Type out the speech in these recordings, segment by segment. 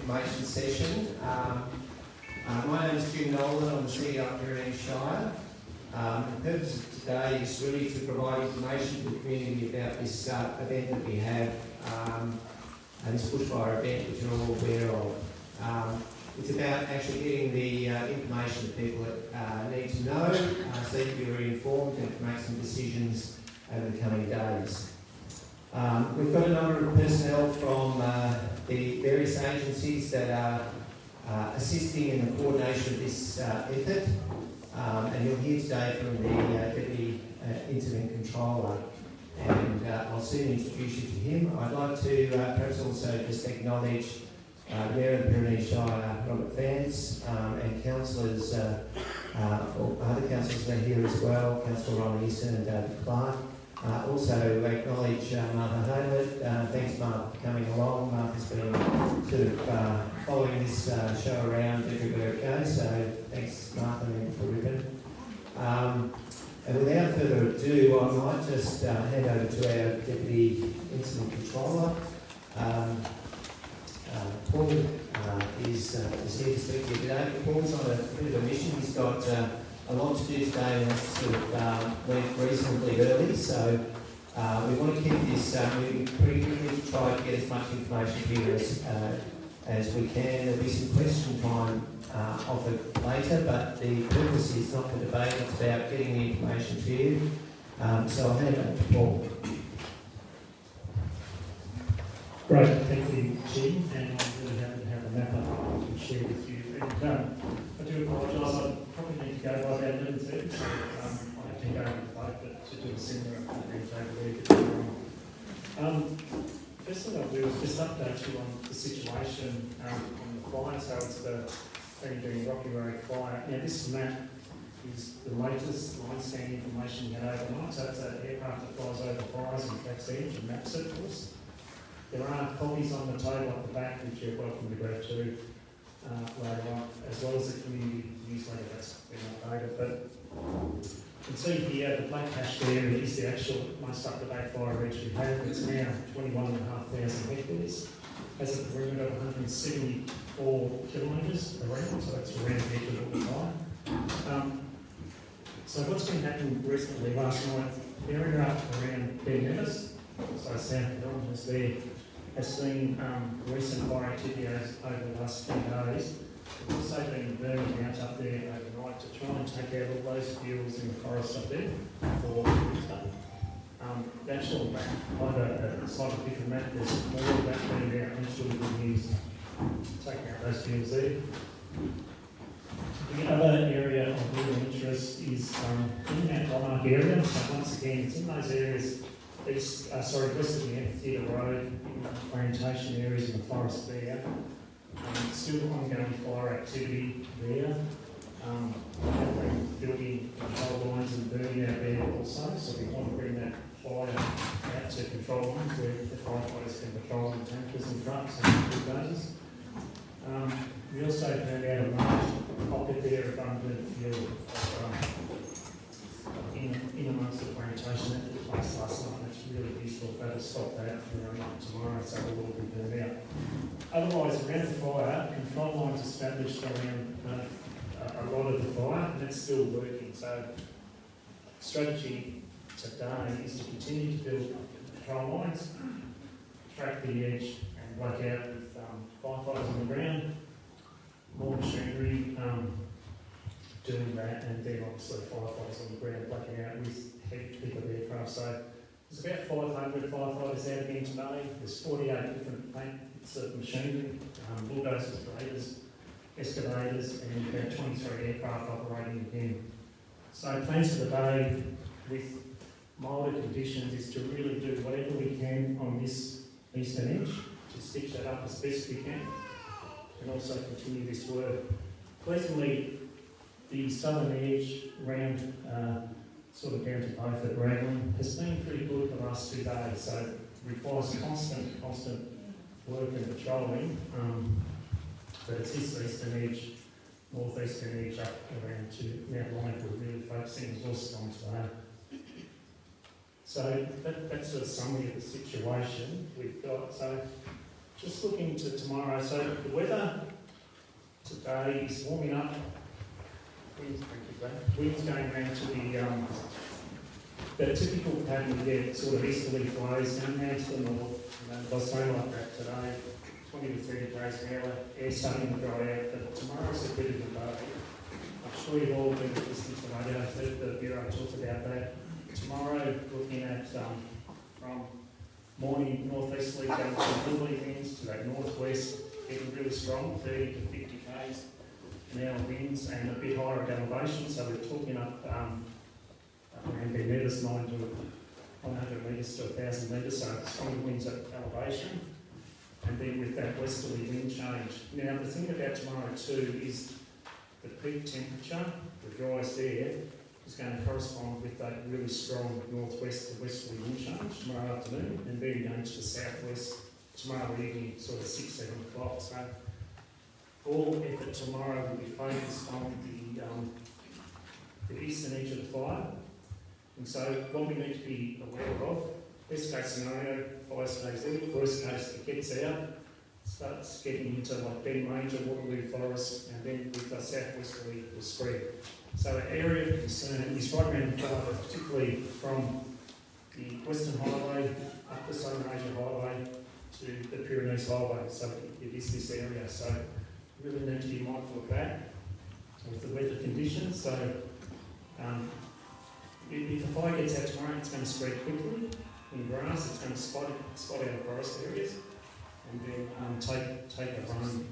information session. My name is Jim Nolan, I'm the CEO of Pyrenees Shire. The purpose of today is really to provide information to the community about this event that we have, and this bushfire event which you're all aware of. It's about actually getting the information that people need to know so that you're informed and can make some decisions over the coming days. We've got a number of personnel from the various agencies that are assisting in the coordination of this effort, and you'll hear today from the Deputy Incident Controller, and I'll soon introduce you to him. I'd like to perhaps also just acknowledge Mayor of the Pyrenees Shire, Robert Vance, and councillors, or other councillors are here as well, Councillor Ron Easton and David Clark. Also acknowledge Martha Hayward. Thanks, Martha, for coming along. Martha's been sort of following this show around everywhere it goes, so thanks, Martha, for ribbon. And without further ado, I might just hand over to our Deputy Incident Controller. Paul is here to speak to you today. Paul's on a bit of a mission. He's got a lot to do today, and that's sort of went reasonably early, so we want to keep this moving pretty quickly to try to get as much information to you as we can. There'll be some question time offered later, but the purpose is not for debate, it's about getting the information to you. So I'll hand over to Paul. Great, thank you, Jim, and I'm really happy to have a map up to share with you. And I do apologise, I probably need to go by about 11:30, so I have to go and vote, but to do a similar first thing I'll do is just update you on the situation on the fire. So it's the Pyrenees Rocky Road fire. Now this map is the latest line scan information we had overnight, so it's an aircraft that flies over fires and tracks the engine, maps it for us. There are copies on the table at the back which you're welcome to grab too later on, as well as the community newsletter that's been updated. But you can see here the black hashed area is the actual most up-to-date fire reach we have. It's now 21,500 hectares, has a perimeter of 174 kilometres around, so that's around the edge of the fire. So what's been happening recently, last night, the area up around Pyrenees, so South Pyrenees there, has seen recent fire activity over the last few days. We've also been burning out up there overnight to try and take out all those fuels in the forest up there for winter. The actual map, quite a slightly different map, there's more of that being out and should be used taking out those fuels there. The other area of real interest is in that Monarch area. So once again, it's in those areas west of the Amphitheatre Road, in the plantation areas in the forest there. Still ongoing fire activity there. Building control lines and burning out there also, so we want to bring that fire out to control lines where the firefighters can patrol in tankers and trucks and bulldozers. We also found out a large pocket there of abundant fuel in amongst the plantation that took place last night. It's really useful if that'll stop that from up tomorrow, so we'll all be burned out. Otherwise, around the fire, control lines established around a lot of the fire, and that's still working. So, strategy today is to continue to build control lines, track the edge, and work out with firefighters on the ground, more machinery doing that, and then obviously firefighters on the ground blacking out with heavy aircraft. So there's about 500 firefighters out again today. There's 48 different bits of machinery, bulldozers, graders, excavators, and about 23 aircraft operating again. So plans for the day with milder conditions is to really do whatever we can on this eastern edge to stitch that up as best we can, and also continue this work. Pleasantly, the southern edge round sort of down to both at Raglan has been pretty good the last 2 days, so it requires constant work and patrolling, but it's this eastern edge, northeastern edge up around to Mount Lyon we're really focusing resources on today. So that's a summary of the situation we've got. So just looking to tomorrow, so the weather today is warming up. Winds going around to the typical pattern we get, sort of easterly flows down there to the north. They'll stay like that today, 20 to 30 degrees an hour, air starting to dry out, but tomorrow's a bit of a day. I'm sure you've all been listening to the radio, the Bureau talked about that. Tomorrow, looking at from morning northeasterly down to northerly winds to that northwest, getting really strong, 30 to 50 k's an hour winds, and a bit higher at elevation, so we're talking up around the metres, 9 to 100 metres to 1,000 metres, so strong winds at elevation. And then with that westerly wind change. Now the thing about tomorrow too is the peak temperature, the driest air, is going to correspond with that really strong northwest to westerly wind change tomorrow afternoon, and then going to the southwest tomorrow evening, sort of 6, 7 o'clock. So all effort tomorrow will be focused on the eastern edge of the fire. And so what we need to be aware of, best case scenario, fire stays there, worst case it gets out, starts getting into like Ben Range or Waterloo Forest, and then with the southwesterly will spread. So the area of concern is right around the fire, particularly from the Western Highway up the Southern Asia Highway to the Pyrenees Highway. So it is this area. So really need to be mindful of that with the weather conditions. So if the fire gets out tomorrow, it's going to spread quickly in grass. It's going to spot out forest areas, and then take a run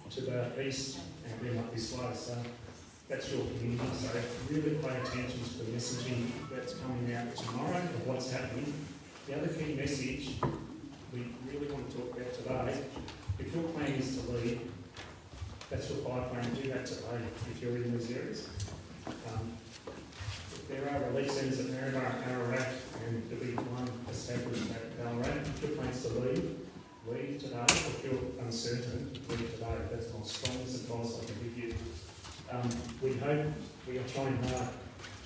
to the east and bring up this way. So that's your community. So really pay attention to the messaging that's coming out tomorrow of what's happening. The other key message we really want to talk about today, if your plan is to leave, that's your fire plan, do that today if you're in these areas. There are relief centres at Maryborough, Ararat, and there'll be one established at Ballarat. If your plans to leave today. If you're uncertain, leave today. That's my strongest advice I can give you. We hope, we are trying hard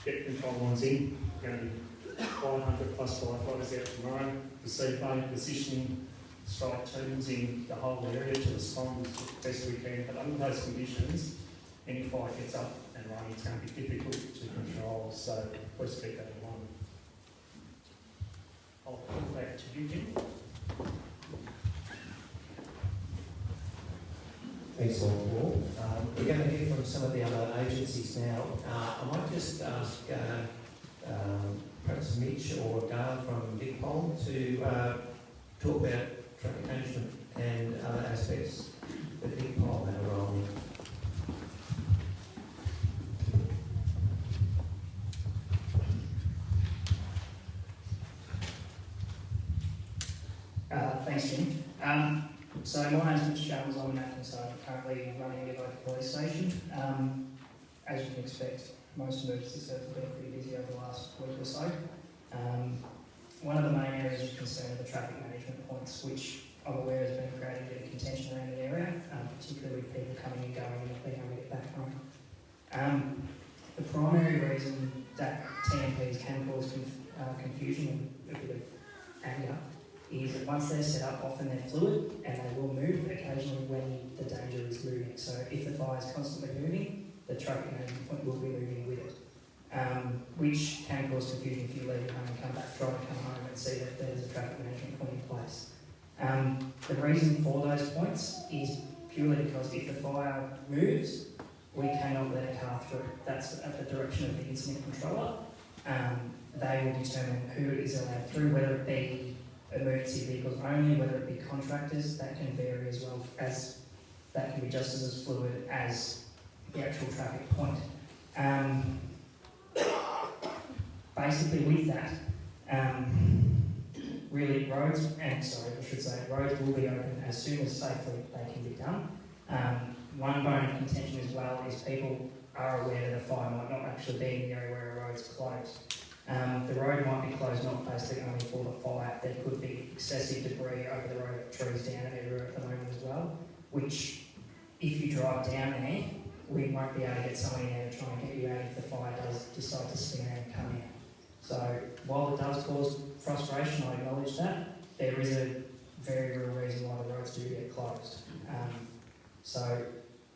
to get control lines in. We're going to be 500 plus firefighters out tomorrow. The seaplane positioning strike teams in the whole area to respond as best we can. But under those conditions, any fire gets up and running, it's going to be difficult to control, so please keep that in mind. I'll come back to you, Jim. Thanks, Paul. We're going to hear from some of the other agencies now. I might just ask perhaps Mitch or Gail from VicPol to talk about traffic management and other aspects that VicPol have a role in. Thanks, Jim. So my name's Mitch Jones, I'm an acting sergeant currently running the Avoca police station. As you can expect, most emergency services have been pretty busy over the last week or so. One of the main areas of concern are the traffic management points, which I'm aware has been creating a bit of contention around the area, particularly with people coming and going and not being able to get back home. The primary reason that TMPs can cause confusion and a bit of anger is that once they're set up, often they're fluid and they will move occasionally when the danger is moving. So if the fire is constantly moving, the traffic management point will be moving with it, which can cause confusion if you leave home and come back, try to come home and see that there's a traffic management point in place. The reason for those points is purely because if the fire moves, we cannot let a car through. That's at the direction of the incident controller. They will determine who is allowed through, whether it be emergency vehicles only, whether it be contractors. That can vary as well, as that can be just as fluid as the actual traffic point. Basically with that, really roads will be open as soon as safely they can be done. One bone of contention as well is people are aware that a fire might not actually be in the area where a road's closed. The road might be closed not basically only for the fire, there could be excessive debris over the road, trees down everywhere at the moment as well, which if you drive down there, we won't be able to get someone in there to try and get you out if the fire does decide to spin out and come out. So while it does cause frustration, I acknowledge that, there is a very real reason why the roads do get closed. So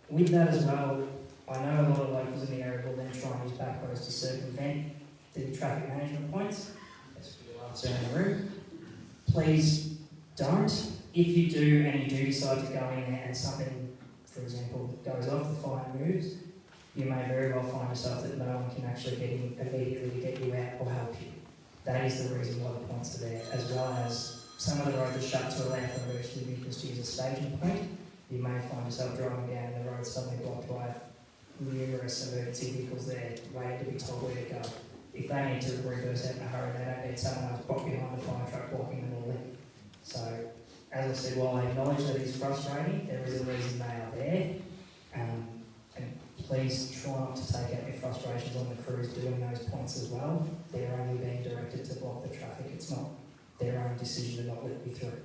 with that as well, I know a lot of locals in the area will then try and use backroads to circumvent the traffic management points. That's for your answer in the room. Please don't. If you do and you do decide to go in there and something, for example, goes off, the fire moves, you may very well find yourself that no one can actually get in immediately to get you out or help you. That is the reason why the points are there, as well as some of the roads are shut to allow for emergency vehicles to use a staging point. You may find yourself driving down and the road suddenly blocked by numerous emergency vehicles there, waiting to be told where to go. If they need to reverse out in a hurry, they don't need someone else blocked behind the fire truck blocking them all in. So, as I said, while I acknowledge that it's frustrating, there is a reason they are there. And please try not to take out your frustrations on the crews doing those points as well. They're only being directed to block the traffic. It's not their own decision to not let you through.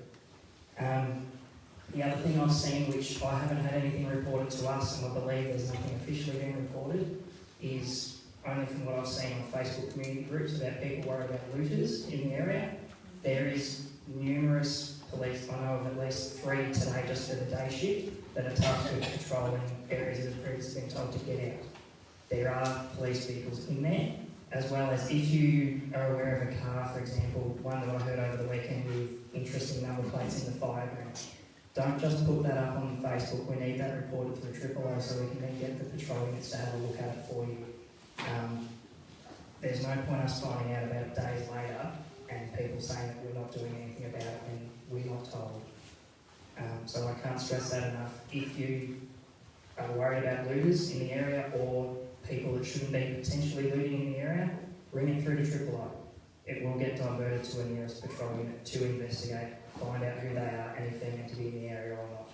The other thing I've seen, which I haven't had anything reported to us, and I believe there's nothing officially being reported, is only from what I've seen on Facebook community groups about people worried about looters in the area. There is numerous police, I know of at least 3 today just for the day shift, that are tasked with patrolling areas that have previously been told to get out. There are police vehicles in there, as well as if you are aware of a car, for example, one that I heard over the weekend with interesting number plates in the fireground. Don't just put that up on Facebook. We need that reported through 000 so we can then get the patrol units to have a look at it for you. There's no point us finding out about it days later and people saying that we're not doing anything about it when we're not told. So I can't stress that enough. If you are worried about looters in the area or people that shouldn't be potentially looting in the area, bring it through to 000. It will get diverted to a nearest patrol unit to investigate, find out who they are and if they're meant to be in the area or not.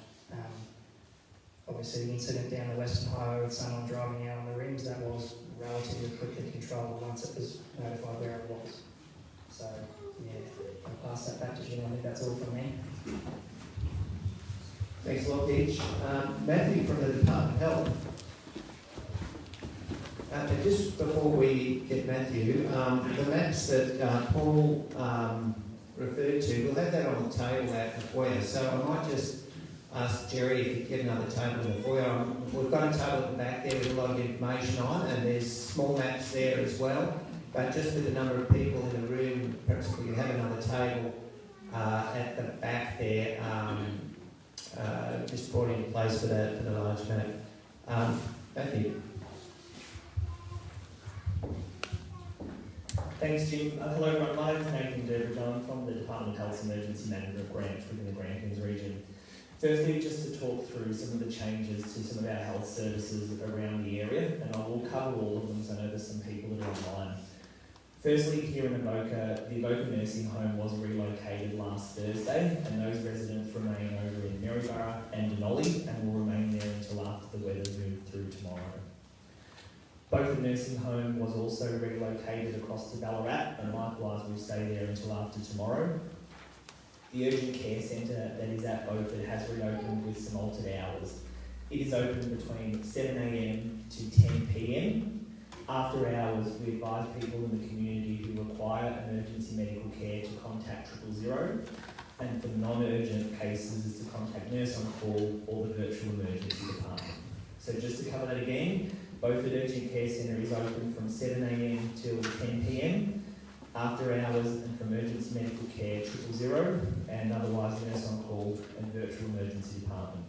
Obviously the incident down the Western Highway with someone driving out on the rims, that was relatively quickly controlled once it was notified where it was. So yeah, I'll pass that back to Jim. I think that's all from me. Thanks a lot, Hitch. Matthew from the Department of Health. And just before we get Matthew, the maps that Paul referred to, we'll have that on the table at the foyer. So I might just ask Jerry if you could get another table in the foyer. We've got a table at the back there with a lot of information on, and there's small maps there as well. But just with the number of people in the room, perhaps we can have another table at the back there, just brought into place for the large map. Matthew. Thanks, Jim. Hello, everyone. My name is Nathan Durbridge. I'm from the Department of Health's Emergency Management branch within the Grampians region. Firstly, just to talk through some of the changes to some of our health services around the area, and I will cover all of them, so I know there's some people that are online. Firstly, here in Avoca, the Avoca nursing home was relocated last Thursday, and those residents remain over in Maryborough and Denali, and will remain there until after the weather moved through tomorrow. Both the nursing home was also relocated across to Ballarat, and likewise will stay there until after tomorrow. The urgent care centre that is at Beaufort has reopened with some altered hours. It is open between 7 a.m. to 10 p.m. After hours, we advise people in the community who require emergency medical care to contact 000, and for non-urgent cases is to contact Nurse on Call or the virtual emergency department. So just to cover that again, Beaufort Urgent Care Centre is open from 7 a.m. till 10 p.m. After hours and for emergency medical care 000, and otherwise Nurse on Call and virtual emergency department.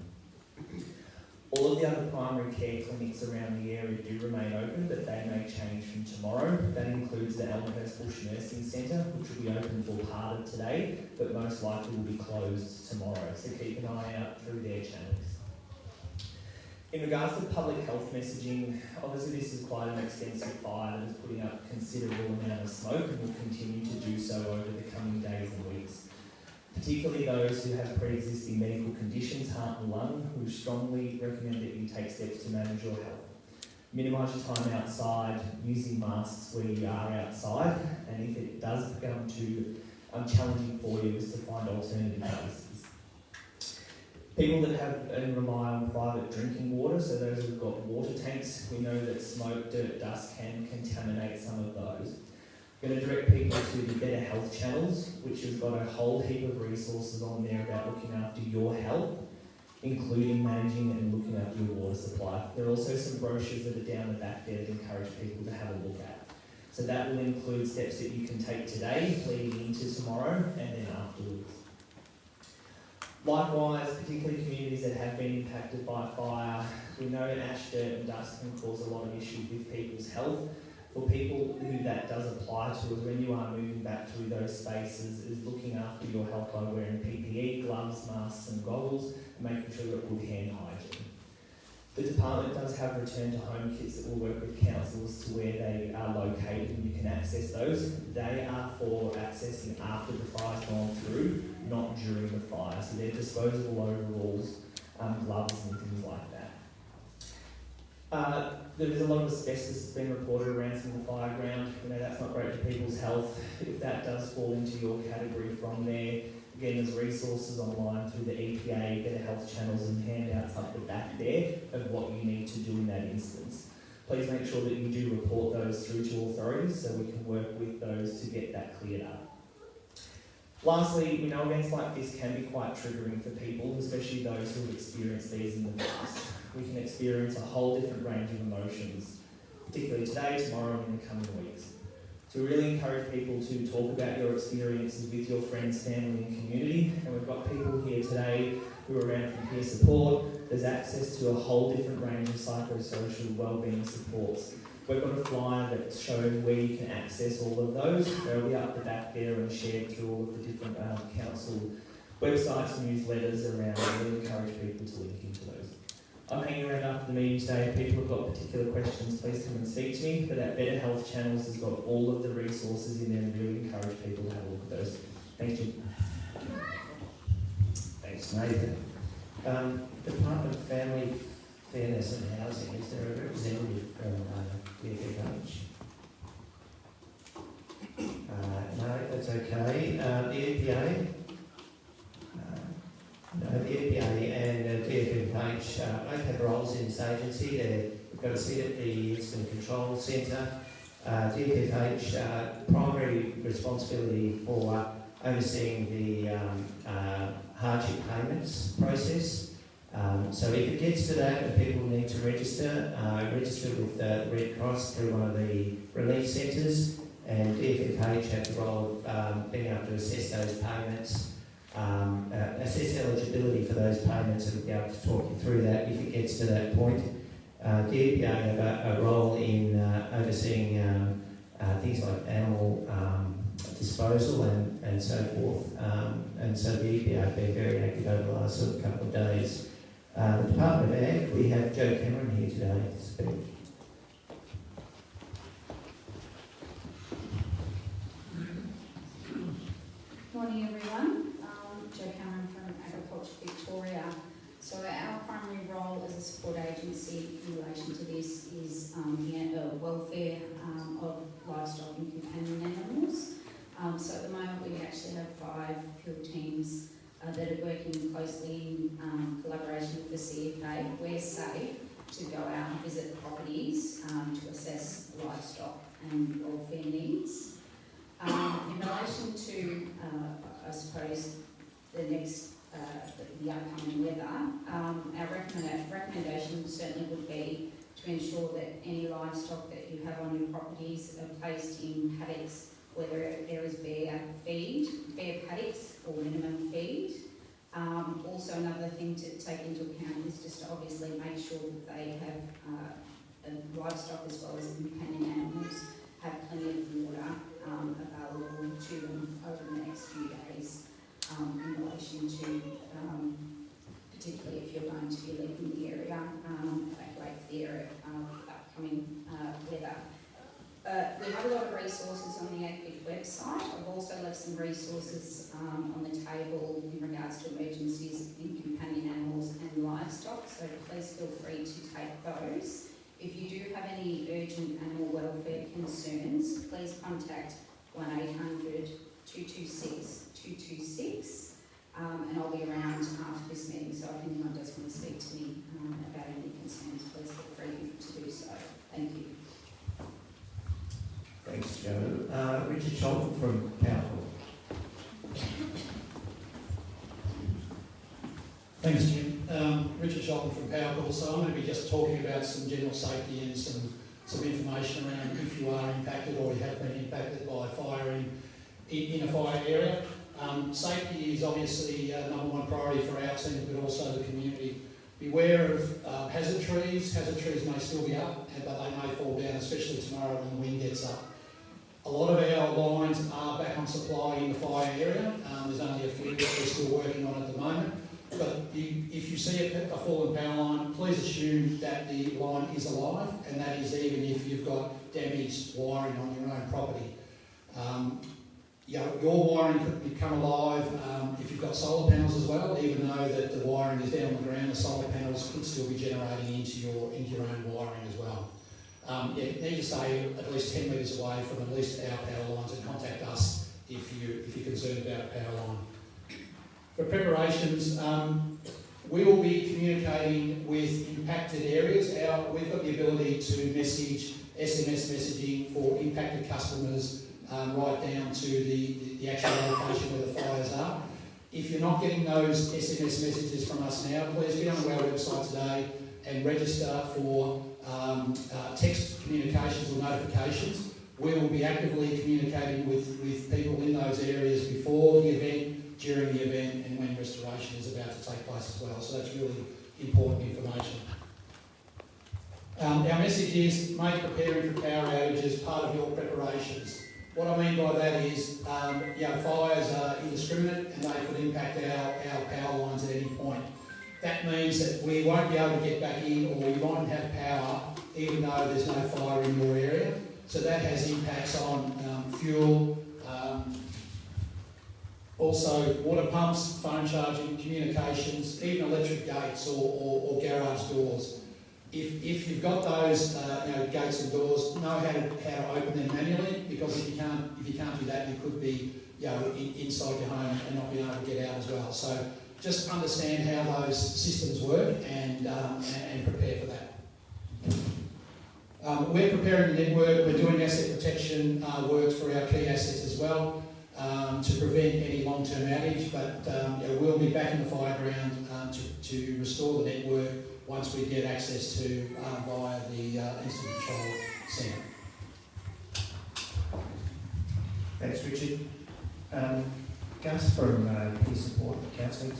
All of the other primary care clinics around the area do remain open, but they may change from tomorrow. That includes the Elmhurst Bush Nursing Centre, which will be open for part of today, but most likely will be closed tomorrow. So keep an eye out through their channels. In regards to public health messaging, obviously this is quite an extensive fire that is putting up a considerable amount of smoke and will continue to do so over the coming days and weeks. Particularly those who have pre-existing medical conditions, heart and lung, we strongly recommend that you take steps to manage your health. Minimise your time outside, using masks where you are outside, and if it does become too challenging for you, is to find alternative places. People that have and rely on private drinking water, so those who've got water tanks, we know that smoke, dirt, dust can contaminate some of those. Going to direct people to the Better Health channels, which has got a whole heap of resources on there about looking after your health, including managing and looking after your water supply. There are also some brochures that are down the back there that encourage people to have a look at. So that will include steps that you can take today, leading into tomorrow, and then afterwards. Likewise, particularly communities that have been impacted by fire, we know ash, dirt and dust can cause a lot of issues with people's health. For people who that does apply to, when you are moving back through those spaces, is looking after your health by wearing PPE, gloves, masks and goggles, and making sure you've got good hand hygiene. The department does have return to home kits that will work with councils to where they are located and you can access those. They are for accessing after the fire's gone through, not during the fire. So they're disposable overalls, gloves and things like that. There's a lot of asbestos that's been reported around some of the fire ground. You know, that's not great for people's health. If that does fall into your category from there, again, there's resources online through the EPA, Better Health channels and handouts up the back there of what you need to do in that instance. Please make sure that you do report those through to authorities so we can work with those to get that cleared up. Lastly, we know events like this can be quite triggering for people, especially those who have experienced these in the past. We can experience a whole different range of emotions, particularly today, tomorrow and in the coming weeks. So we really encourage people to talk about your experiences with your friends, family and community. And we've got people here today who are around for peer support. There's access to a whole different range of psychosocial wellbeing supports. We've got a flyer that shows where you can access all of those. They'll be up the back there and shared through all of the different council websites and newsletters around. I really encourage people to link into those. I'm hanging around after the meeting today. If people have got particular questions, please come and speak to me. But that Better Health Channels has got all of the resources in there and really encourage people to have a look at those. Thank you. Thanks, Nathan. Department of Family Fairness and Housing, is there a representative from DFFH? No, that's okay. The EPA? No, the EPA and DFFH both have roles in this agency. We've got a seat at the Incident Control Centre. DFFH primary responsibility for overseeing the hardship payments process. So if it gets to that and people need to register with the Red Cross through one of the relief centres, and DFFH have the role of being able to assess those payments, assess eligibility for those payments, and be able to talk you through that if it gets to that point. The EPA have a role in overseeing things like animal disposal and so forth. And so the EPA have been very active over the last sort of couple of days. The Department of Ag, we have Joe Cameron here today to speak. Morning everyone, Joe Cameron from Agriculture Victoria. So our primary role as a support agency in relation to this is the welfare of livestock and companion animals. So at the moment we actually have 5 field teams that are working closely in collaboration with the CFA. We're safe to go out and visit properties to assess livestock and welfare needs. In relation to, I suppose, the next, the upcoming weather, our recommendation certainly would be to ensure that any livestock that you have on your properties are placed in paddocks where there is bare paddocks or minimum feed. Also another thing to take into account is just to obviously make sure that they have livestock as well as companion animals have plenty of water available to them over the next few days in relation to, particularly if you're going to be leaving the area, evacuate the area for upcoming weather. We have a lot of resources on the AgVic website. I've also left some resources on the table in regards to emergencies in companion animals and livestock, so please feel free to take those. If you do have any urgent animal welfare concerns, please contact 1800 226 226, and I'll be around after this meeting, so if anyone does want to speak to me about any concerns, please feel free to do so. Thank you. Thanks, Joe. Richard Sholton from Powerful. Thanks, Jim. Richard Sholton from Powerful. So I'm going to be just talking about some general safety and some information around if you are impacted or you have been impacted by fire in a fire area. Safety is obviously number one priority for our team, but also the community. Beware of hazard trees. Hazard trees may still be up, but they may fall down, especially tomorrow when the wind gets up. A lot of our lines are back on supply in the fire area. There's only a few that we're still working on at the moment. But if you see a fallen power line, please assume that the line is alive, and that is even if you've got damaged wiring on your own property. Your wiring could become alive if you've got solar panels as well, even though that the wiring is down on the ground, the solar panels could still be generating into your own wiring as well. You need to stay at least 10 metres away from at least our power lines and contact us if you're concerned about a power line. For preparations, we will be communicating with impacted areas. We've got the ability to message SMS messaging for impacted customers right down to the actual location where the fires are. If you're not getting those SMS messages from us now, please get onto our website today and register for text communications or notifications. We will be actively communicating with people in those areas before the event, during the event, and when restoration is about to take place as well. So that's really important information. Our message is make preparing for power outages part of your preparations. What I mean by that is, fires are indiscriminate and they could impact our power lines at any point. That means that we won't be able to get back in, or we won't have power even though there's no fire in your area. So that has impacts on fuel, also water pumps, phone charging, communications, even electric gates or garage doors. If you've got those gates and doors, know how to open them manually, because if you can't do that, you could be inside your home and not being able to get out as well. So just understand how those systems work and prepare for that. We're preparing the network. We're doing asset protection works for our key assets as well to prevent any long-term outage. But we'll be back in the fire ground to restore the network once we get access to via the Incident Control Centre. Thanks, Richard. Gus from Peer Support Counselling.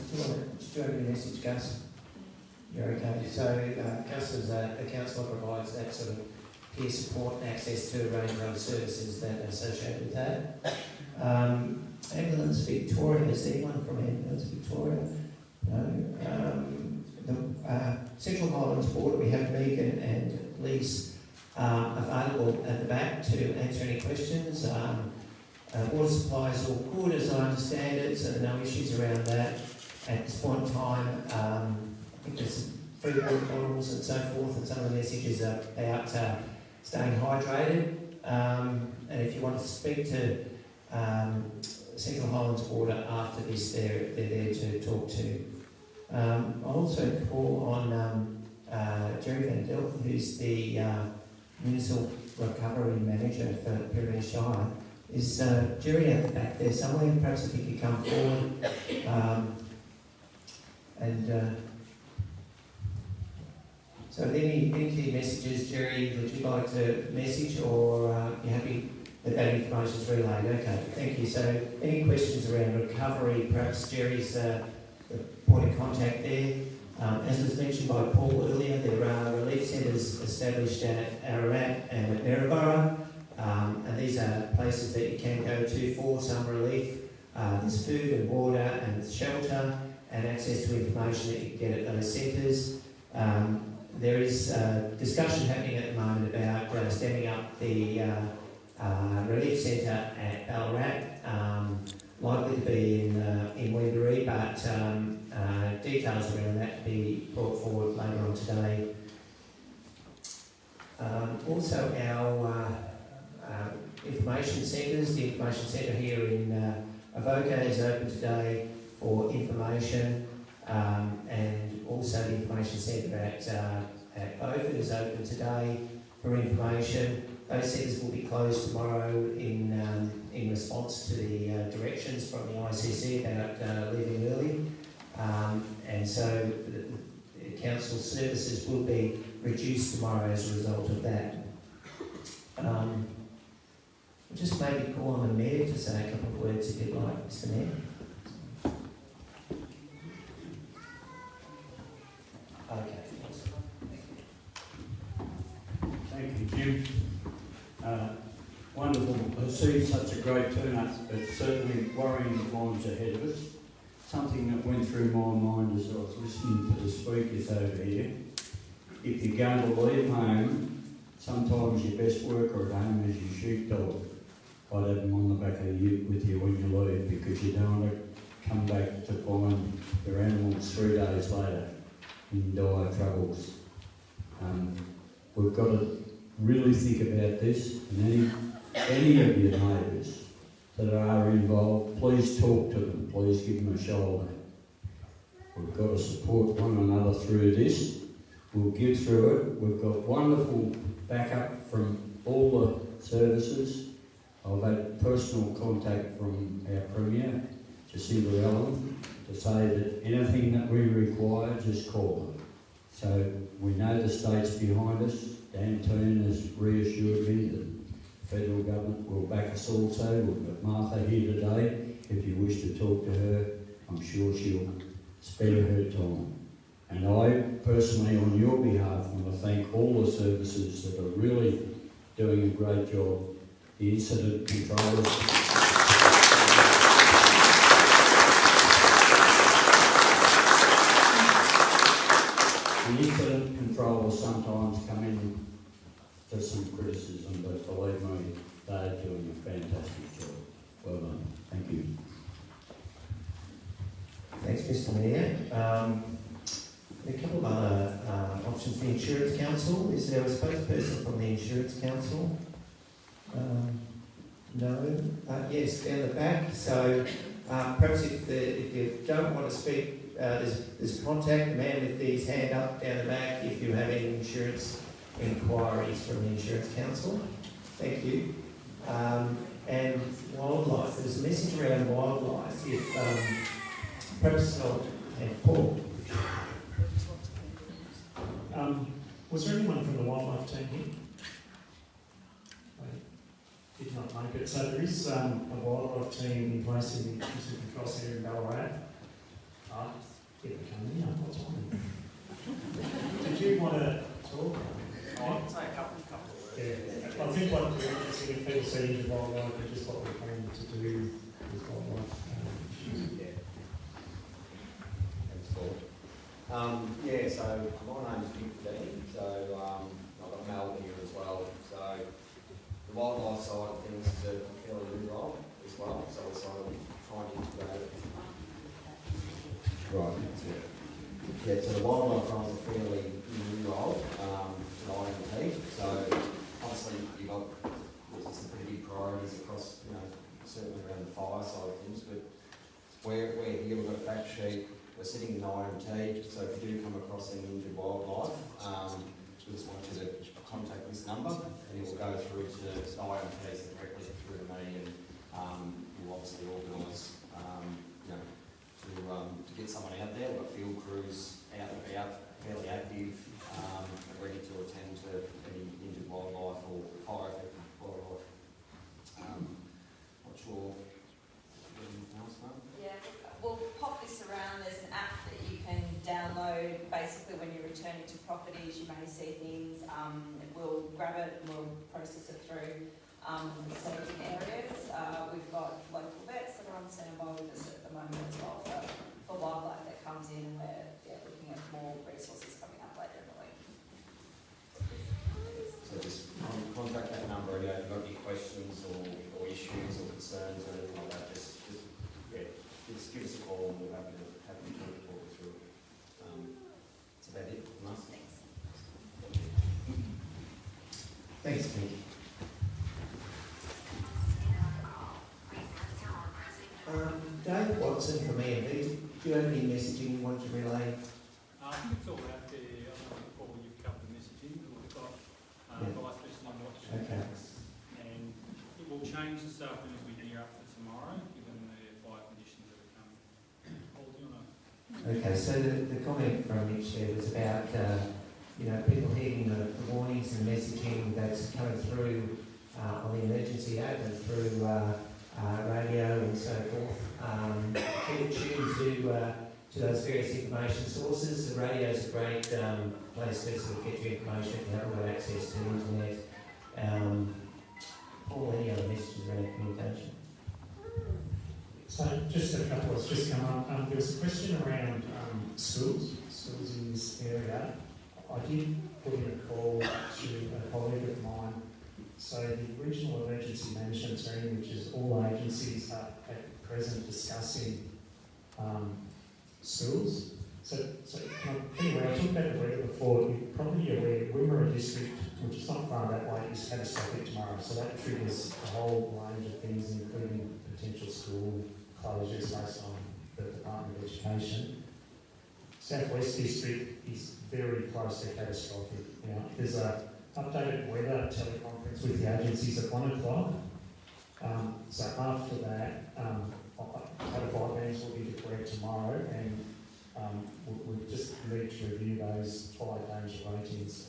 Did you have any message, Gus? You're okay. So Gus is a counsellor, provides that sort of peer support and access to a range of other services that are associated with that. Ambulance Victoria, is there anyone from Ambulance Victoria? No. The Central Highlands Board, we have Megan and Lise available at the back to answer any questions. Water supply is all good as I understand it, so there are no issues around that. At this point in time, I think there's some free water bottles and so forth, and some of the messages are about staying hydrated. And if you want to speak to Central Highlands Water after this, they're there to talk to. I'll also call on Jerry Van Delft, who's the Municipal Recovery Manager for Pyrenees Shire. Is Jerry at the back there somewhere? Perhaps if he could come forward. So any key messages, Jerry, that you'd like to message, or you're happy that information is relayed? Okay, thank you. So any questions around recovery? Perhaps Jerry's the point of contact there. As was mentioned by Paul earlier, there are relief centres established at Ararat and at Maryborough, and these are places that you can go to for some relief. There's food and water and shelter and access to information that you can get at those centres. There is discussion happening at the moment about stemming up the relief centre at Ballarat, likely to be in Wendouree, but details around that to be brought forward later on today. Also our information centres, the information centre here in Avoca is open today for information, and also the information centre at Beaufort is open today for information. Those centres will be closed tomorrow in response to the directions from the ICC about leaving early. And so the council services will be reduced tomorrow as a result of that. I'll just maybe call on the Mayor to say a couple of words if you'd like, Mr. Mayor. Okay. Thank you, Jim. Wonderful to see such a great turnout, but certainly worrying times ahead of us. Something that went through my mind as I was listening to the speakers over here. If you're going to leave home, sometimes your best worker at home is your sheepdog. I'd have them on the back of the ute with you when you leave, because you don't want to come back to find your animals 3 days later in dire troubles. We've got to really think about this, and any of your neighbours that are involved, please talk to them, please give them a shoulder. We've got to support one another through this. We'll get through it. We've got wonderful backup from all the services. I've had personal contact from our Premier, Jacinda Allen, to say that anything that we require, just call them. So we know the state's behind us. Dan Toon has reassured me that the federal government will back us also. We've got Martha here today. If you wish to talk to her, I'm sure she'll spare her time. And I personally, on your behalf, want to thank all the services that are really doing a great job. The incident controllers. The incident controllers sometimes come in to some criticism, but believe me, they're doing a fantastic job. Well done. Thank you. Thanks, Mr. Mayor. A couple of other options. The Insurance Council. Is there a spokesperson from the Insurance Council? No. Yes, down the back. So perhaps if you don't want to speak, there's contact, the man with his hand up down the back if you have any insurance inquiries from the Insurance Council. Thank you. And wildlife. There's a message around wildlife. If perhaps Paul. Was there anyone from the wildlife team here? Did not make it. So there is a wildlife team in place in the Incident Control Centre in Ballarat. Here we come in. What's on? Did you want to talk? I'll say a couple of words. Yeah, I think what we're interested in people see the wildlife and just what we're planning to do with wildlife issues. Yeah. Thanks, Paul. So my name's Dean, so I've got Mel here as well. So the wildlife side of things is a fairly new role as well, so we're sort of trying to integrate it. Right, yeah, so the wildlife role is a fairly new role to IMT. So obviously you've got some pretty big priorities across, certainly around the fire side of things, but we're here, we've got a fact sheet, we're sitting in IMT, so if you do come across any injured wildlife, we just want you to contact this number and it will go through to IMTs directly through to me, and we'll obviously organise to get someone out there. We've got field crews out and about, fairly active, ready to attend to any injured wildlife or fire-affected wildlife. Not sure. Anything else, Mum? Yeah, we'll pop this around. There's an app that you can download. Basically, when you're returning to properties, you may see things. We'll grab it and we'll process it through certain areas. We've got local vets that are on standby with us at the moment as well for wildlife that comes in, and we're looking at more resources coming up later in the week. So just contact that number if you've got any questions or issues or concerns or anything like that. Just give us a call and we'll happy to talk you through it. That's about it from us. Thanks. Thanks, Mick. David Watson from EMB, do you have any messaging you want to relay? I think it's all out there. I don't know, Paul, you've covered the messaging. We've got vice listening watching. Okay. we'll change this afternoon as we gear up for tomorrow, given the fire conditions that are coming. Paul, do you want to? Okay, so the comment from Mitch there was about, people hearing the warnings and messaging that's coming through on the emergency app and through radio and so forth. Keep tuned to those various information sources. The radio is a great place to sort of get your information if you haven't got access to the internet. Paul, any other messages around communication? So just a couple that's just come up. There was a question around schools in this area. I did put in a call to a colleague of mine. So the Regional Emergency Management Team, which is all agencies, are at present discussing schools. So anyway, I talked about the weather before. You're probably aware Wimmera District, which is not far that way, is catastrophic tomorrow. So that triggers a whole range of things, including potential school closures based on the Department of Education. Southwest District is very close to catastrophic. Now, there's a updated weather teleconference with the agencies at 1 o'clock. So after that, Title 5 bans will be declared tomorrow, and we just need to review those fire danger ratings.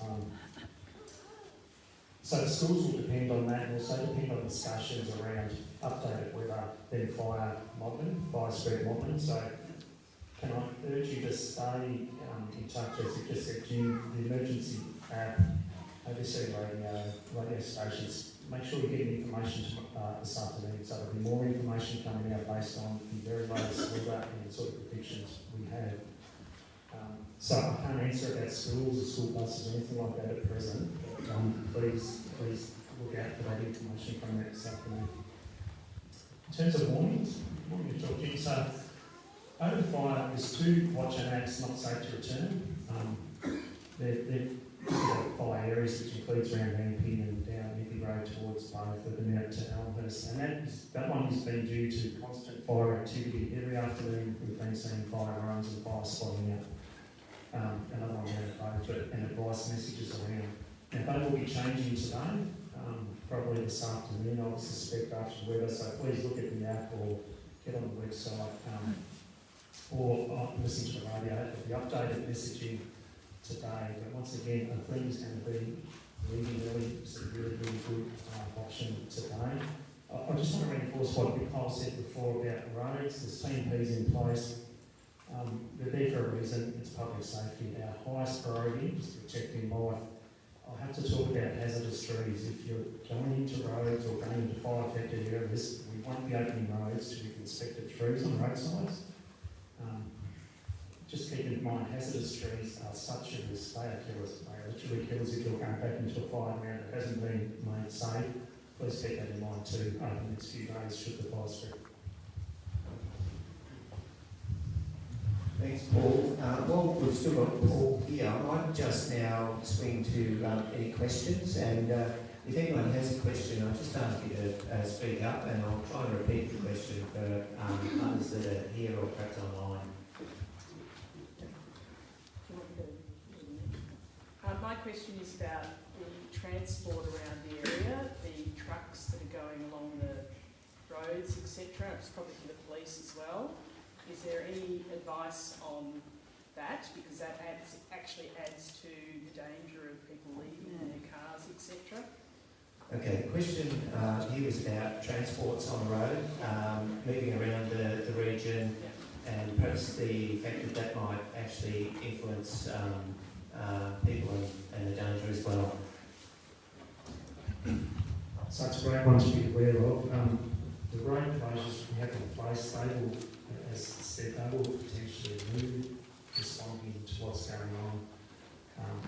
So the schools will depend on that, and also depend on discussions around updated weather, then fire spread modelling. So can I urge you to stay in touch, as you just said, Jim, the emergency app, ABC radio stations. Make sure you get information this afternoon. So there'll be more information coming out based on the very latest weather and sort of predictions we have. So I can't answer about schools or school buses or anything like that at present. But please look out for that information coming out this afternoon. In terms of warnings, so over the fire, there's 2 watch and acts not safe to return. They're fire areas, which includes around Ramping and down Nippy Road towards Barford and out to Elmhurst. And that one has been due to constant fire activity. Every afternoon we've been seeing fire runs and fire spotting out. Another one around Barford and advice messages around. Now they will be changing today, probably this afternoon, I would suspect, after the weather. So please look at the app or get on the website or listen to the radio for the updated messaging today. But once again, I think it's going to be really good option today. I just want to reinforce what Nicole said before about roads. The CMP's in place. They're there for a reason. It's public safety. Our highest priority is protecting life. I'll have to talk about hazardous trees. If you're going into roads or going into fire affected areas, we won't be opening roads to inspected trees on roadsides. Just keep in mind, hazardous trees are such a risk. They are killers. They are literally killers if you're going back into a fire ground that hasn't been made safe. Please keep that in mind too over the next few days should the fire spread. Thanks, Paul. Well, we've still got Paul here. I might just now swing to any questions, and if anyone has a question, I'll just ask you to speak up, and I'll try and repeat the question for others that are here or perhaps online. My question is about the transport around the area, the trucks that are going along the roads, etc. It's probably for the police as well. Is there any advice on that? Because that actually adds to the danger of people leaving their cars, etc. Okay, the question here was about transports on the road, moving around the region, and perhaps the fact that might actually influence people and the danger as well. So it's a great one to be aware of. The road closures we have in place, they will, as said, they will potentially move, responding to what's going on.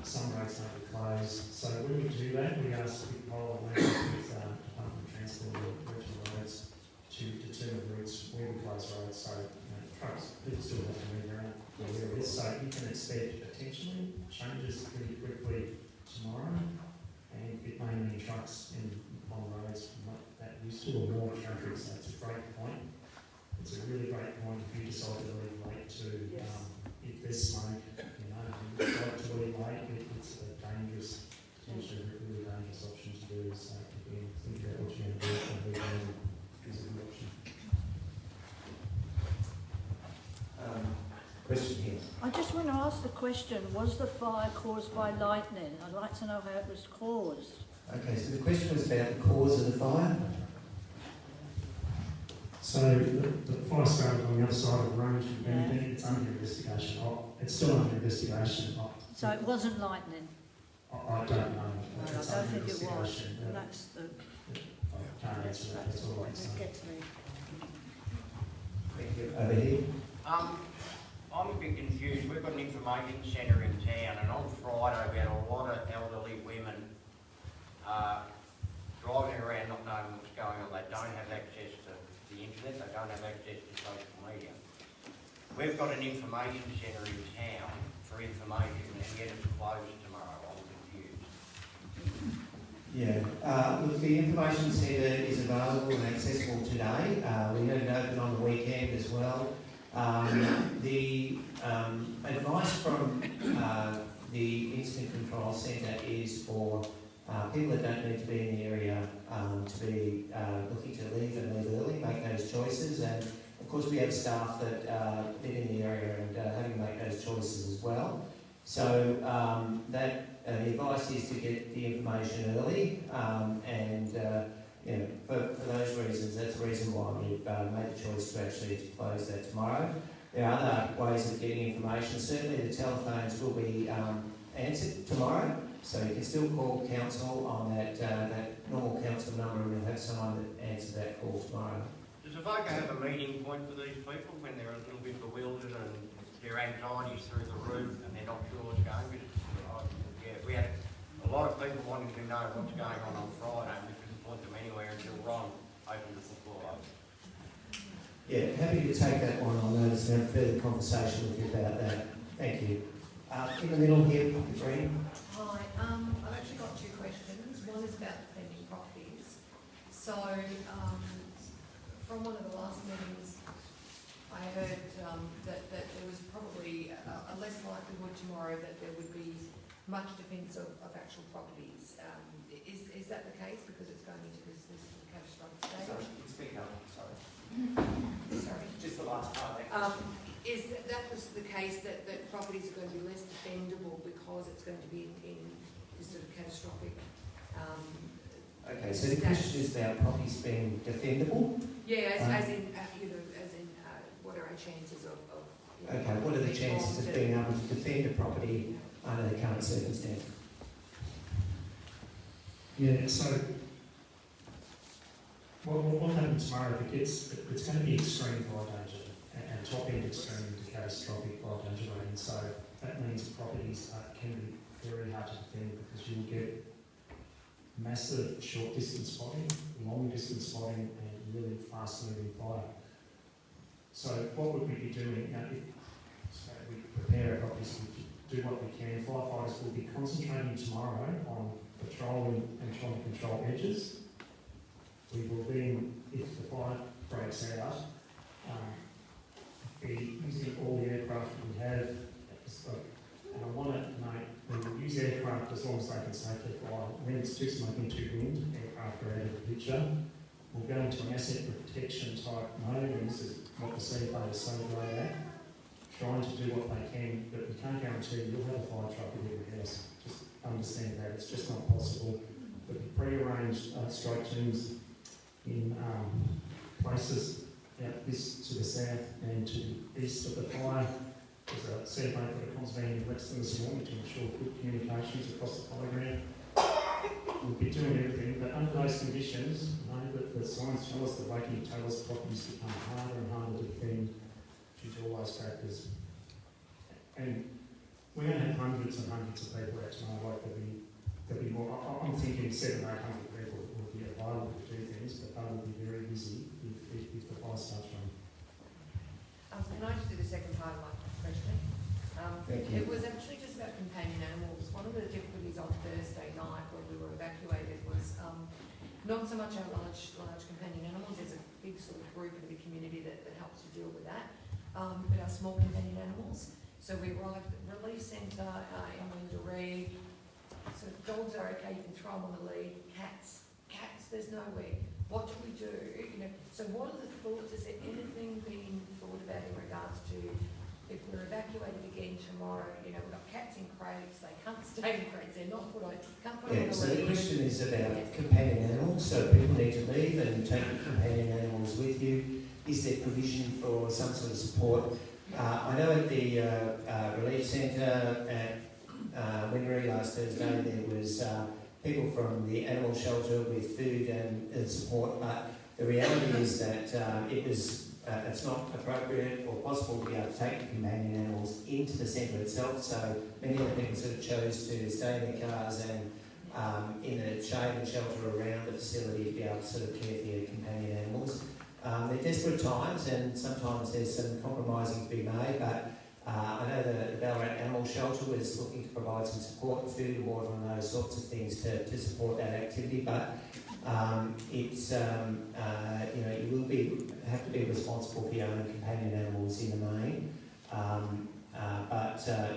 Some roads may be closed. So when we do that, we ask people with Department of Transport or regional roads to determine routes where we close roads. So trucks, people still have to move around where it is. So you can expect potentially changes pretty quickly tomorrow, and it may mean trucks on roads not that used to or more traffic. So it's a great point. It's a really great point if you decide to leave late to, if there's smoke, you decide to leave late, it's a dangerous, potentially really dangerous option to do. So again, think about what you're going to do. question here. I just want to ask the question, was the fire caused by lightning? I'd like to know how it was caused. Okay, so the question was about the cause of the fire. So the fire started on the other side of the range, and it's under investigation. It's still under investigation. So it wasn't lightning? I don't know. No, I It's don't under think it was. investigation. That's the... I can't answer that, that's all I can say. It gets me. Thank you. Over here. I'm a bit confused. We've got an information centre in town, and on Friday we had a lot of elderly women driving around not knowing what's going on. They don't have access to the internet, they don't have access to social media. We've got an information centre in town for information, and yet it's closed tomorrow. I'm confused. Yeah, look, the information centre is available and accessible today. We had it open on the weekend as well. The advice from the Incident Control Centre is for people that don't need to be in the area to be looking to leave and leave early, make those choices. And of course we have staff that live in the area and having to make those choices as well. So the advice is to get the information early and you know, for those reasons, that's the reason why we've made the choice to actually close that tomorrow. There are other ways of getting information. Certainly the telephones will be answered tomorrow, so you can still call council on that normal council number, and we'll have someone that answers that call tomorrow. Does Avoca have a meeting point for these people when they're a little bit bewildered and their anxiety's through the roof and they're not sure what's going on? We had a lot of people wanting to know what's going on Friday, and we couldn't point them anywhere until Ron opened the football up. Yeah, happy to take that one on notice and have further conversation with you about that. Thank you. In the middle here, Green. Hi, I've actually got two questions. One is about defending properties. So, from one of the last meetings, I heard that there was probably a less likelihood tomorrow that there would be much defence of actual properties. Is that the case because it's going into this catastrophic stage? Sorry, you can speak up, sorry. Sorry. Just the last part. Is that was the case that properties are going to be less defendable because it's going to be in this sort of catastrophic Okay, so the question is about properties being defendable? Yeah, as in what are our chances of okay, what are the chances of being able to defend a property under the current circumstance? Yeah, so what happens tomorrow, it's going to be extreme fire danger and top end extreme to catastrophic fire danger rating. So that means properties can be very hard to defend because you'll get massive short distance spotting, long distance spotting, and really fast moving fire. So what would we be doing? We prepare our properties, we do what we can. Firefighters will be concentrating tomorrow on patrolling and trying to control edges. We will then, if the fire breaks out, be using all the aircraft that we have. And I want to note, we will use aircraft as long as they can safely fly. When it's too smoking, too wind, aircraft are out of the picture. We'll go into an asset protection type mode, and this is what the CFA is so great at, trying to do what they can, but we can't guarantee you'll have a fire truck in every house. Just understand that, it's just not possible. But we pre-arranged strike teams in places out this to the south and to the east of the fire. There's a CFA put a comms van in Western this morning to ensure good communications across the fire ground. We'll be doing everything, but under those conditions, I know that the science tell us, the rating tell us properties become harder and harder to defend due to all those factors. And we're going to have hundreds and hundreds of people out tomorrow, like there'll be more. I'm thinking 700 or 800 people will be available to do things, but they will be very busy if the fire starts running. Can I just do the second part of my question? Thank you. It was actually just about companion animals. One of the difficulties on Thursday night when we were evacuated was not so much our large companion animals. There's a big sort of group in the community that helps to deal with that, but our small companion animals. So we arrived at the relief centre in Windaree. So dogs are okay, you can throw them on the lead. Cats, there's nowhere. What do we do? So what are the thoughts? Is there anything being thought about in regards to if we're evacuated again tomorrow, you know, we've got cats in crates, they can't stay in crates, they're not put on, can't put on Yeah, a so the lead. question is about companion animals, so people need to leave and take your companion animals with you. Is there provision for some sort of support? I know at the relief centre at Wingery last Thursday there was people from the animal shelter with food and support, but the reality is that it's not appropriate or possible to be able to take the companion animals into the centre itself, so many of the people sort of chose to stay in their cars and in a shade and shelter around the facility to be able to sort of care for your companion animals. They're desperate times and sometimes there's some compromising to be made, but I know the Ballarat Animal Shelter was looking to provide some support, food and water and those sorts of things to support that activity, but it's, you know, you will have to be responsible for your own companion animals in the main.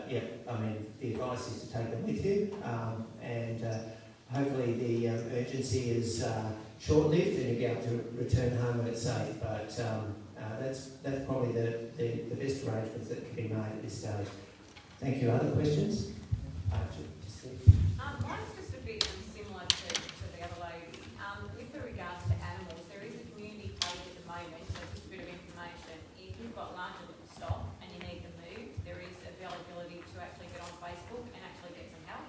Yeah, I mean, the advice is to take them with you, and hopefully the urgency is short-lived and you'll be able to return home when it's safe. But that's probably the best arrangements that can be made at this stage. Thank you. Other questions? Mine's just a bit similar to the other lady. With regards to animals, there is a community page at the moment, so just a bit of information. If you've got larger stock and you need them moved, there is availability to actually get on Facebook and actually get some help.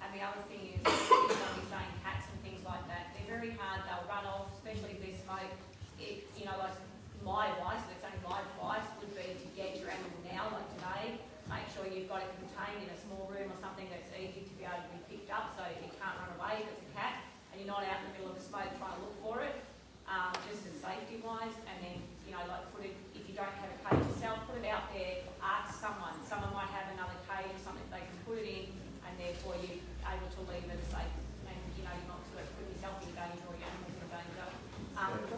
And the other thing is, if you're saying cats and things like that, they're very hard, they'll run off, especially if they smoke. You know, like my advice, let's say my advice would be to get your animal now, like today. Make sure you've got it contained in a small room or something that's easy to be able to be picked up so it can't run away if it's a cat and you're not out in the middle of the smoke trying to look for it, just as safety wise. And then, you know, like put it, if you don't have a cage yourself, put it out there, ask someone. Someone might have another cage or something they can put it in, and therefore you're able to leave it safe and, you know, you're not sort of putting yourself in danger or your animals in danger.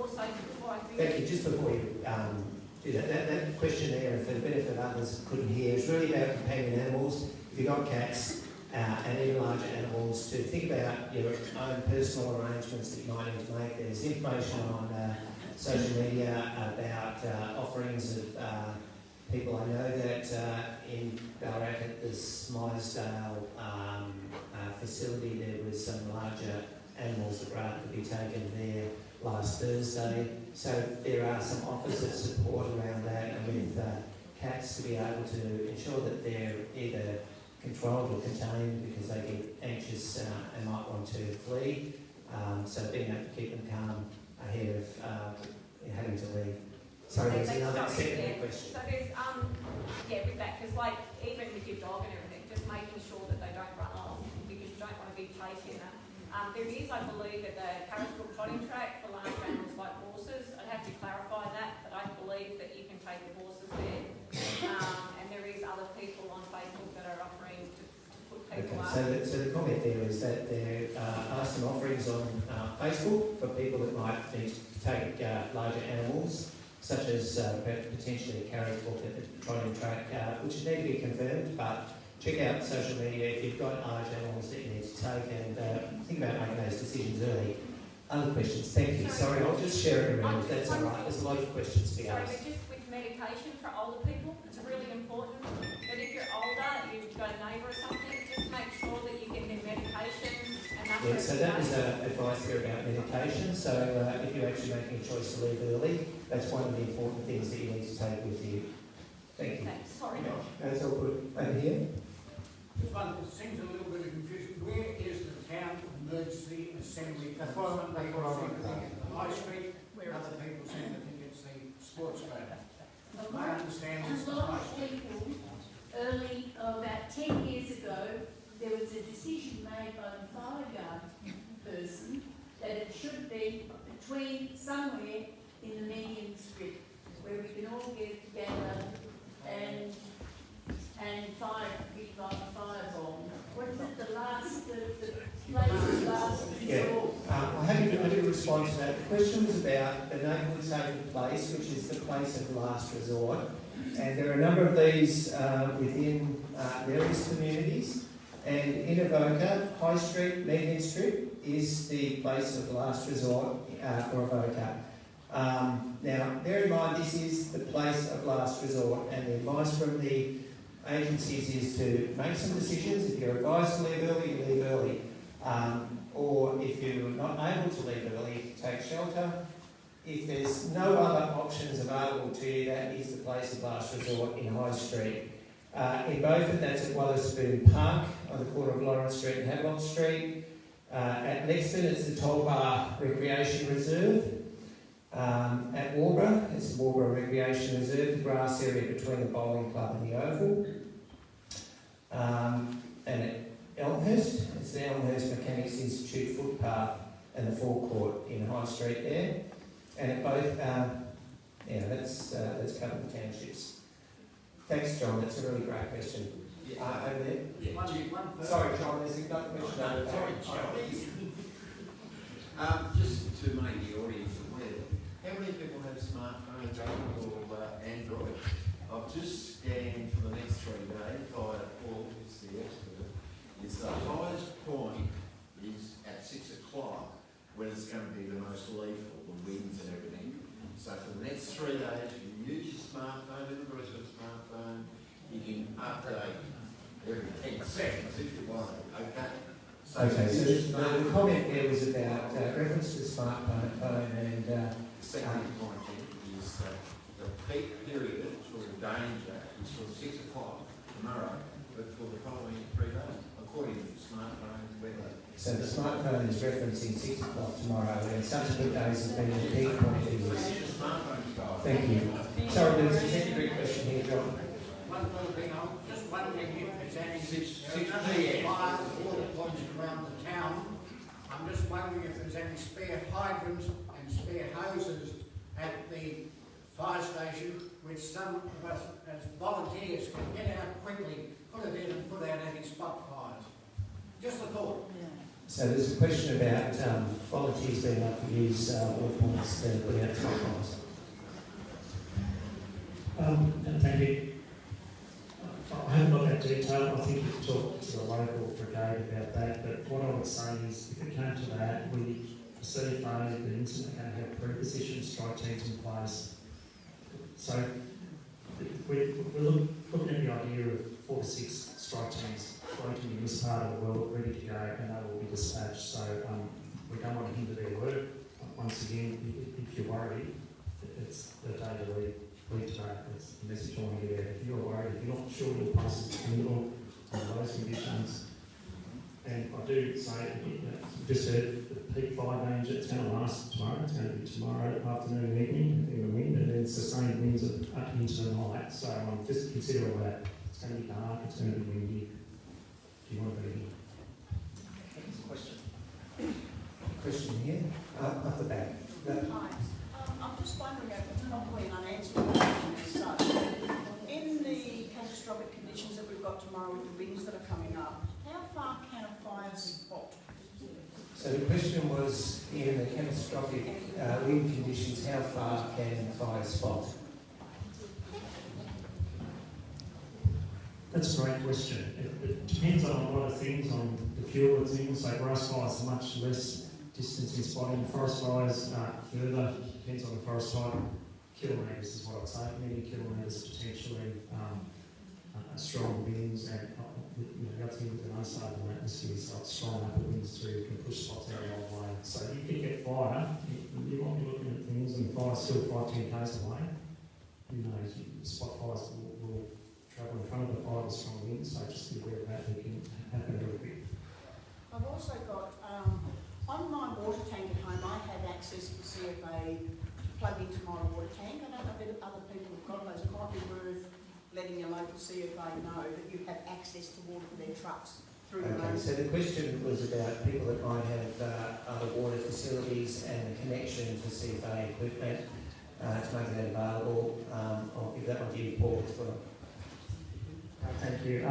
Also, before I finish... Thank you. Just before you do that question there, and for the benefit of others who couldn't hear, is really about companion animals. If you've got cats and even larger animals, to think about your own personal arrangements that you might need to make. There's information on social media about offerings of people. I know that in Ballarat at the Smythesdale facility there was some larger animals that were able to be taken there last Thursday. So there are some offers of support around that, and with cats to be able to ensure that they're either controlled or contained because they get anxious and might want to flee. So being able to keep them calm ahead of having to leave. Sorry, there's another second question. So there's, yeah, with that, because like even with your dog and everything, just making sure that they don't run off because you don't want to be chasing them. There is, I believe, at the Carrisbrook trotting track for large animals like horses. I'd have to clarify that, but I believe that you can take the horses there. And there is other people on Facebook that are offering to put people up. So the comment there is that there are some offerings on Facebook for people that might need to take larger animals, such as potentially a Carrisbrook at the trotting track, which need to be confirmed, but check out social media if you've got large animals that you need to take, and think about making those decisions early. Other questions? Thank you. Sorry, I'll just share it around if that's all right. There's a lot of questions to be Sorry, asked. but just with medication for older people, it's really important that if you're older, you've got a neighbour or something, just make sure that you get their medications and that. Yeah, so that was advice there about medication. So if you're actually making a choice to leave early, that's one of the important things that you need to take with you. Thank you. Thanks. Sorry. That's all good. Over here. This one seems a little bit of confusion. Where is the town emergency assembly? That's why they put on High Street. Other people seem to think it's the sports ground. I understand it's A the lot High of Street. people, about 10 years ago, there was a decision made by the fire guard person that it should be between somewhere in the median strip where we can all get together and fire, be like a firebomb. What is it, the place last resort? I'm happy to respond to that. The question was about the neighbourhood safety place, which is the place of last resort. And there are a number of these within various communities. And in Avoca, High Street, Median Strip is the place of last resort for Avoca. Now, bear in mind, this is the place of last resort, and the advice from the agencies is to make some decisions. If you're advised to leave early, you leave early. Or if you're not able to leave early, take shelter. If there's no other options available to you, that is the place of last resort in High Street. In Beaufort, that's at Wetherspoon Park on the corner of Lawrence Street and Havelock Street. At Lexington, it's the Tolbar Recreation Reserve. At Warborough, it's the Warborough Recreation Reserve, the grass area between the bowling club and the oval. And at Elmhurst, it's the Elmhurst Mechanics Institute footpath and the forecourt in High Street there. And at both, that's covered the townships. Thanks, John. That's a really great question. Over there. Yeah. Sorry, John. There's another question over there. Sorry, just to make the audience aware, how many people have smartphones or Android? I've just scanned for the next 3 days via Paul, who's the expert. It's the highest point is at 6 o'clock when it's going to be the most lethal, the winds and everything. So for the next 3 days, you can use your smartphone, everybody's got a smartphone, you can update every 10 seconds if you want, okay? So the comment there was about reference to the smartphone and second point is that the peak period for danger is from 6 o'clock tomorrow, but for the following 3 days, according to the smartphone weather. So the smartphone is referencing 6 o'clock tomorrow, and subsequent days have been the peak point of use. Thank you. Sorry, there was a secondary question here, John. One little thing, I'm just wondering if there's any fire water points around the town. I'm just wondering if there's any spare hydrants and spare hoses at the fire station, which some of us as volunteers can get out quickly, put it in and put out any spot fires. Just a thought. So there's a question about volunteers being able to use water points to put out spot fires. Thank you. I haven't got that detail. I think you could talk to the local brigade about that. But what I would say is, if it came to that, we CFA, the incident, are going to have pre-positioned strike teams in place. So we're looking at the idea of 4 to 6 strike teams floating in this part of the world, ready to go, and they will be dispatched. So we don't want to hinder their work. Once again, if you're worried, it's the day to leave today. It's the message I want to get out. If you're worried, if you're not sure your place is criminal under those conditions, and I do say, just heard the peak fire danger, it's going to last tomorrow. It's going to be tomorrow afternoon and evening in the wind, and then sustained winds up into the night. So just consider all that. It's going to be dark, it's going to be windy. Do you want to be here? That's a question. Question here, up the back. Hi. I'm just wondering, probably an unanswered question as such. In the catastrophic conditions that we've got tomorrow with the winds that are coming up, how far can a fire spot? So the question was, in the catastrophic wind conditions, how far can fire spot? That's a great question. It depends on a lot of things, on the fuel that's in. So grass fires are much less distance in spotting. Forest fires further, depends on the forest type. Kilometres is what I'd say, many kilometres potentially. Strong winds and the other thing with an unstable atmosphere is like strong upper winds too, can push spots out a long way. So you can get fire, you might be looking at things and fire's still 5-10 k's away. You know, spot fires will travel in front of the fire with strong winds, so just be aware of that. It can happen real quick. I've also got, on my water tank at home, I have access to CFA to plug into my water tank. I don't know if other people have got those. It might be worth letting your local CFA know that you have access to water for their trucks through your own. So the question was about people that might have other water facilities and a connection to CFA equipment to make that available. I'll give that one to you, Paul, as well. Thank you.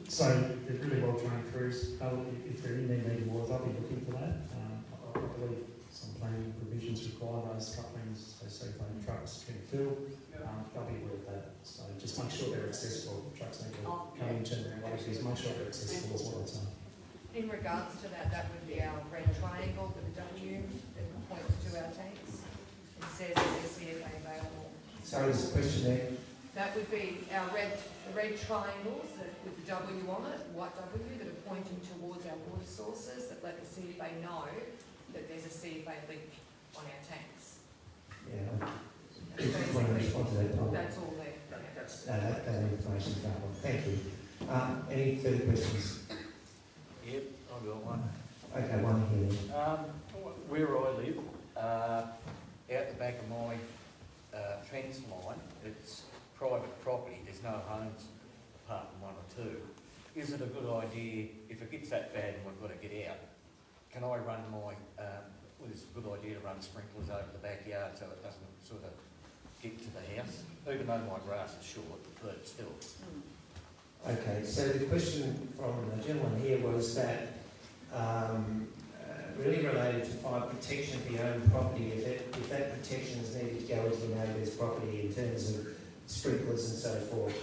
So they're really well trained crews. If they're in their meeting wards, I'll be looking for that. I believe some planning provisions require those couplings, so CFA trucks can fill. They'll be aware of that. So just make sure they're accessible. Trucks need to come into their ways. Make sure they're accessible as well. So. In regards to that, that would be our red triangle with the W that points to our tanks. It says there's CFA available. Sorry, there's a question there. That would be our the red triangles with the W on it, white W, that are pointing towards our water sources that let the CFA know that there's a CFA leak on our tanks. Yeah. I just want to respond to that comment. That's all there. That information's valuable. Thank you. Any further questions? Yep, I've got one. Okay, one here. Where I live, out the back of my fence line, it's private property, there's no homes apart from one or two. Is it a good idea, if it gets that bad and we've got to get out, can I run my, it's a good idea to run sprinklers over the backyard so it doesn't sort of get to the house, even though my grass is short, but still. Okay, so the question from the gentleman here was that really related to fire protection for your own property, if that protection is needed to go into your neighbour's property in terms of sprinklers and so forth.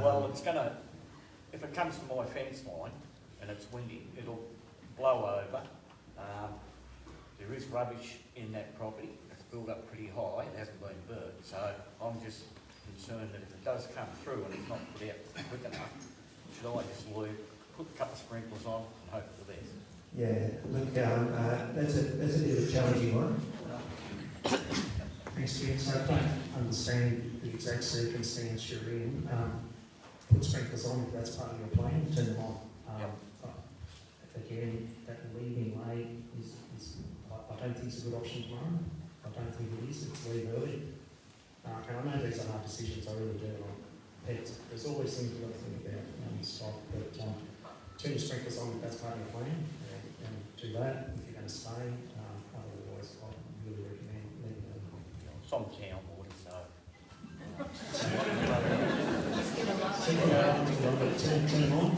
Well, it's going to, if it comes from my fence line and it's windy, it'll blow over. There is rubbish in that property. It's built up pretty high. It hasn't been burnt. So I'm just concerned that if it does come through and it's not put out quick enough, should I just put a couple of sprinklers on and hope for the best? Yeah, look, that's a bit of a challenging one. Thanks, Jim. So I don't understand the exact circumstance you're in. Put sprinklers on if that's part of your plan, turn them on. Again, that leaving late is I don't think it's a good option tomorrow. I don't think it is. It's leave early. And I know these are hard decisions, I really do. There's always things you've got to think about when you stop, but turn your sprinklers on if that's part of your plan, and do that if you're going to stay. Otherwise, I really recommend leaving early. It's on town water, so. Turn them on.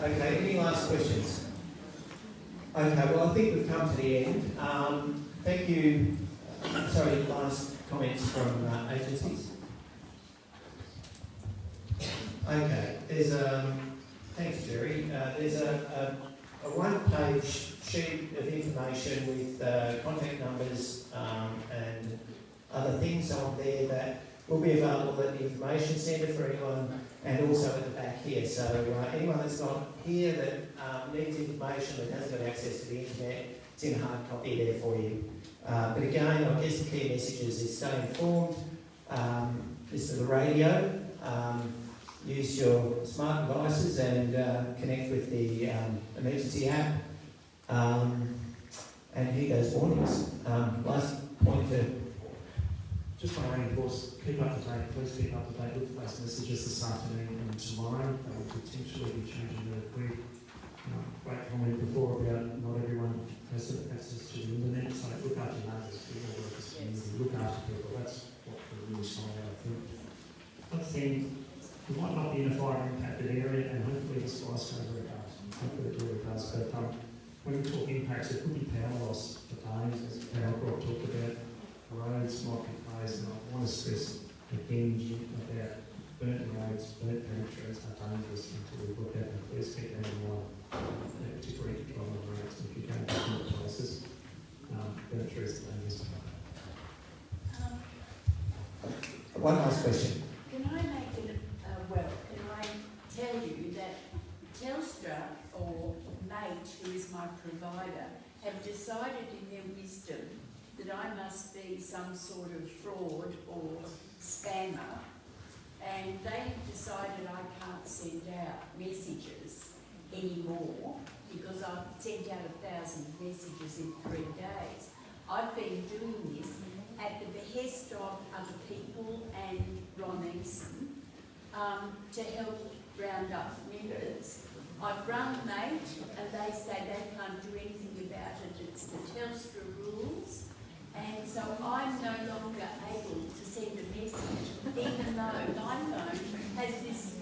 Okay, any last questions? Okay, well, I think we've come to the end. Thank you. Sorry, last comments from agencies. Okay, there's thanks, Jerry. There's a one-page sheet of information with contact numbers and other things on there that will be available at the information centre for anyone, and also at the back here. So anyone that's not here that needs information that hasn't got access to the internet, it's in hard copy there for you. But again, I guess the key messages is stay informed, listen to the radio, use your smart devices and connect with the emergency app, and hear those warnings. Last point to just want to reinforce, keep up to date, please keep up to date with those messages this afternoon and tomorrow. They will potentially be changing the grid. Great comment before about not everyone has access to the internet, so look after your neighbours, people work as a community, look after people. That's what we're really strong at, I think. Other thing, we might not be in a fire impacted area, and hopefully the spice goes very fast. Hopefully it really does. But when we talk impacts, there could be power loss for days, as Power Rob talked about. Roads might be closed, and I want to stress again about burnt roads, burnt penetrates are dangerous until we look at them. Please keep that in mind, particularly control on roads. If you go to different places, burnt trees are dangerous. one last question. Can I make it, can I tell you that Telstra or Mate, who is my provider, have decided in their wisdom that I must be some sort of fraud or spammer, and they've decided I can't send out messages anymore because I've sent out 1,000 messages in 3 days. I've been doing this at the behest of other people and Ron Eason to help round up members. I've run Mate and they say they can't do anything about it. It's the Telstra rules. And so I'm no longer able to send a message, even though my phone has this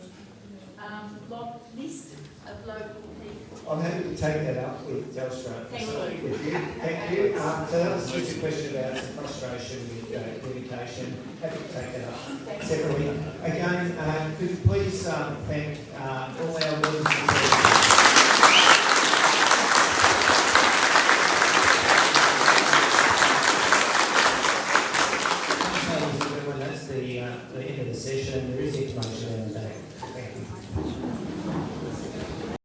list of local people. I'm happy to take that up with Telstra. Thank you. With you. Thank you. So that was just a question about some frustration with communication. Happy to take that up separately. Again, could you please thank all our members. session. There is information